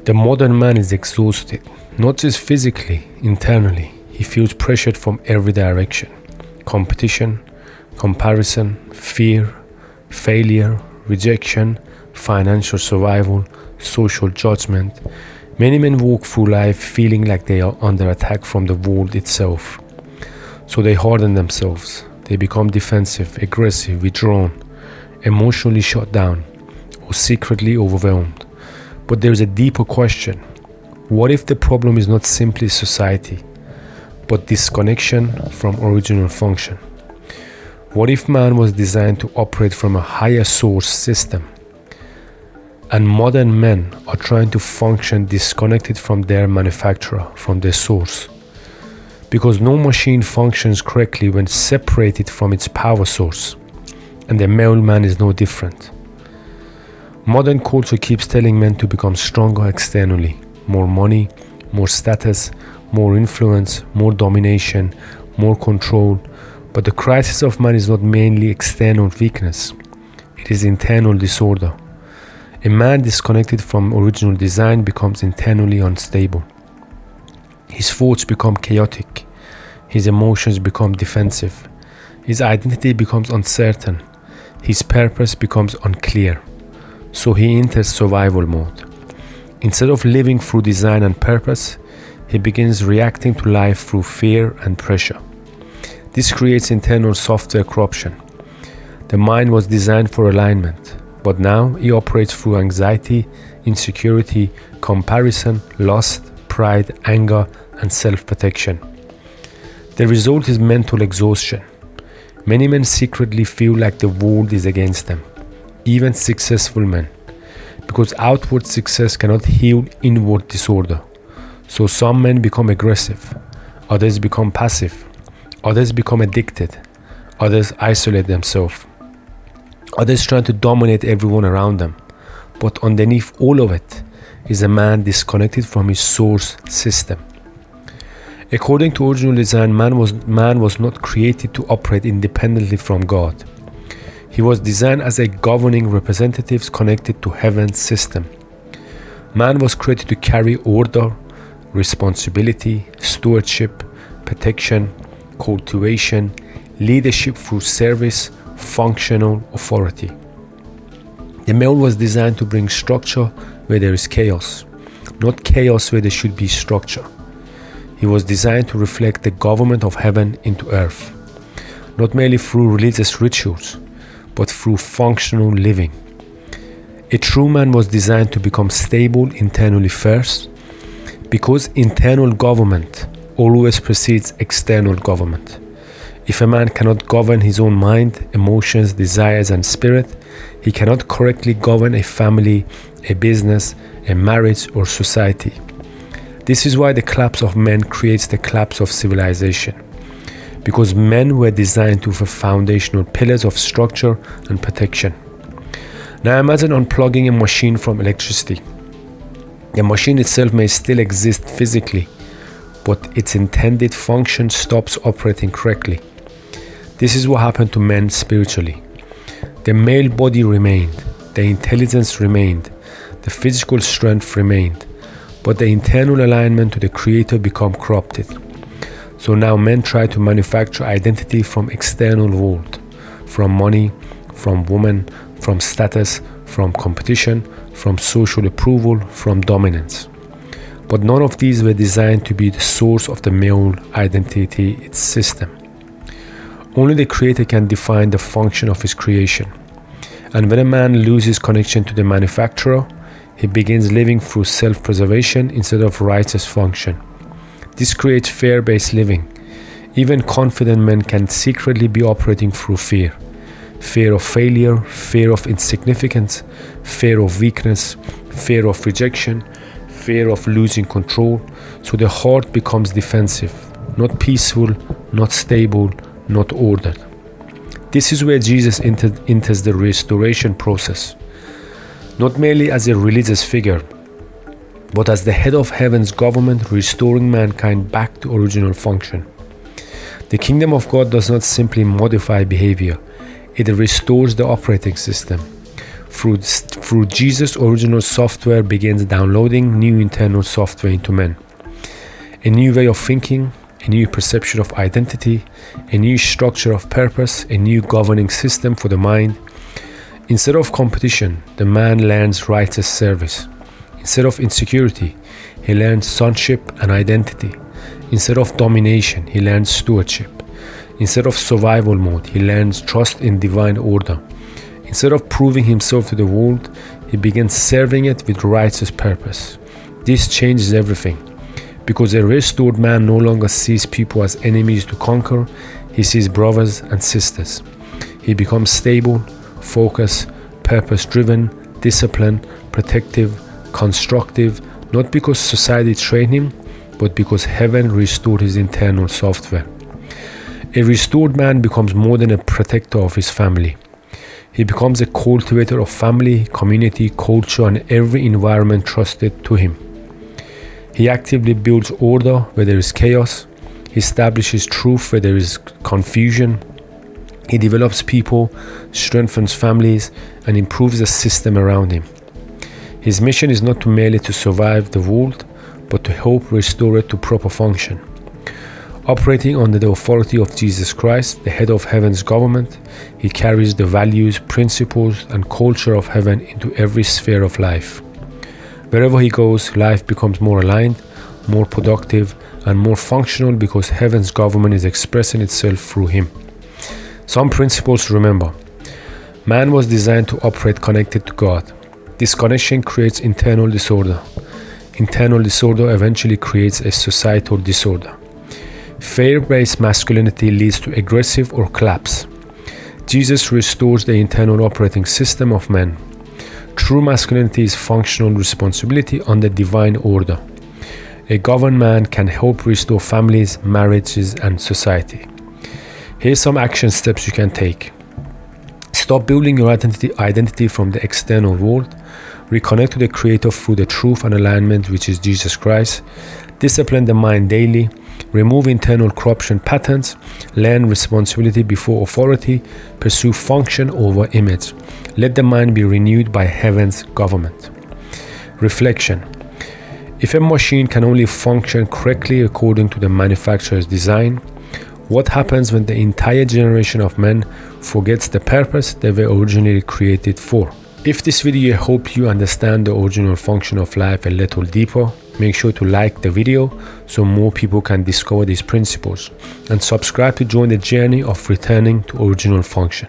The modern man is exhausted, not just physically, internally. He feels pressured from every direction. Competition, comparison, fear, failure, rejection, financial survival, social judgment. Many men walk through life feeling like they are under attack from the world itself. So they harden themselves. They become defensive, aggressive, withdrawn, emotionally shut down, or secretly overwhelmed. But there is a deeper question. What if the problem is not simply society, but disconnection from original function? What if man was designed to operate from a higher source system, and modern men are trying to function disconnected from their manufacturer, from their source? Because no machine functions correctly when separated from its power source, and the male man is no different. Modern culture keeps telling men to become stronger externally, more money, more status, more influence, more domination, more control. But the crisis of man is not mainly external weakness, it is internal disorder. A man disconnected from original design becomes internally unstable. His thoughts become chaotic, his emotions become defensive, his identity becomes uncertain, his purpose becomes unclear. So he enters survival mode. Instead of living through design and purpose, he begins reacting to life through fear and pressure. This creates internal software corruption. The mind was designed for alignment, but now he operates through anxiety, insecurity, comparison, lust, pride, anger, and self-protection. The result is mental exhaustion. Many men secretly feel like the world is against them, even successful men, because outward success cannot heal inward disorder. So some men become aggressive, others become passive, others become addicted, others isolate themselves, others try to dominate everyone around them. But underneath all of it is a man disconnected from his source system. According to original design, man was not created to operate independently from God. He was designed as a governing representative connected to heaven's system. Man was created to carry order, responsibility, stewardship, protection, cultivation, leadership through service, functional authority. The male was designed to bring structure where there is chaos, not chaos where there should be structure. He was designed to reflect the government of heaven into earth, not merely through religious rituals, but through functional living. A true man was designed to become stable internally first, because internal government always precedes external government. If a man cannot govern his own mind, emotions, desires, and spirit, he cannot correctly govern a family, a business, a marriage, or society. This is why the collapse of men creates the collapse of civilization, because men were designed to have foundational pillars of structure and protection. Now imagine unplugging a machine from electricity. The machine itself may still exist physically, but its intended function stops operating correctly. This is what happened to men spiritually. The male body remained, the intelligence remained, the physical strength remained, but the internal alignment to the Creator became corrupted. So now men try to manufacture identity from external world, from money, from women, from status, from competition, from social approval, from dominance. But none of these were designed to be the source of the male identity, its system. Only the Creator can define the function of his creation. And when a man loses connection to the manufacturer, he begins living through self-preservation instead of righteous function. This creates fear-based living. Even confident men can secretly be operating through fear. Fear of failure, fear of insignificance, fear of weakness, fear of rejection, fear of losing control. So the heart becomes defensive, not peaceful, not stable, not ordered. This is where Jesus enters the restoration process, not merely as a religious figure, but as the head of heaven's government, restoring mankind back to original function. The kingdom of God does not simply modify behavior, it restores the operating system. Through Jesus, original software begins downloading new internal software into men. A new way of thinking, a new perception of identity, a new structure of purpose, a new governing system for the mind. Instead of competition, the man learns righteous service. Instead of insecurity, he learns sonship and identity. Instead of domination, he learns stewardship. Instead of survival mode, he learns trust in divine order. Instead of proving himself to the world, he begins serving it with righteous purpose. This changes everything, because a restored man no longer sees people as enemies to conquer, he sees brothers and sisters. He becomes stable, focused, purpose-driven, disciplined, protective, constructive, not because society trained him, but because heaven restored his internal software. A restored man becomes more than a protector of his family. He becomes a cultivator of family, community, culture, and every environment trusted to him. He actively builds order where there is chaos. He establishes truth where there is confusion. He develops people, strengthens families, and improves the system around him. His mission is not merely to survive the world, but to help restore it to proper function. Operating under the authority of Jesus Christ, the head of heaven's government, he carries the values, principles, and culture of heaven into every sphere of life. Wherever he goes, life becomes more aligned, more productive, and more functional because heaven's government is expressing itself through him. Some principles to remember. Man was designed to operate connected to God. This connection creates internal disorder. Internal disorder eventually creates a societal disorder. Fear-based masculinity leads to aggressive or collapse. Jesus restores the internal operating system of men. True masculinity is functional responsibility under divine order. A governed man can help restore families, marriages, and society. Here's some action steps you can take. Stop building your identity from the external world. Reconnect to the Creator through the truth and alignment, which is Jesus Christ. Discipline the mind daily. Remove internal corruption patterns. Learn responsibility before authority. Pursue function over image. Let the mind be renewed by heaven's government. Reflection. If a machine can only function correctly according to the manufacturer's design, what happens when the entire generation of men forgets the purpose they were originally created for? If this video helped you understand the original function of life a little deeper, make sure to like the video so more people can discover these principles, and subscribe to join the journey of returning to original function.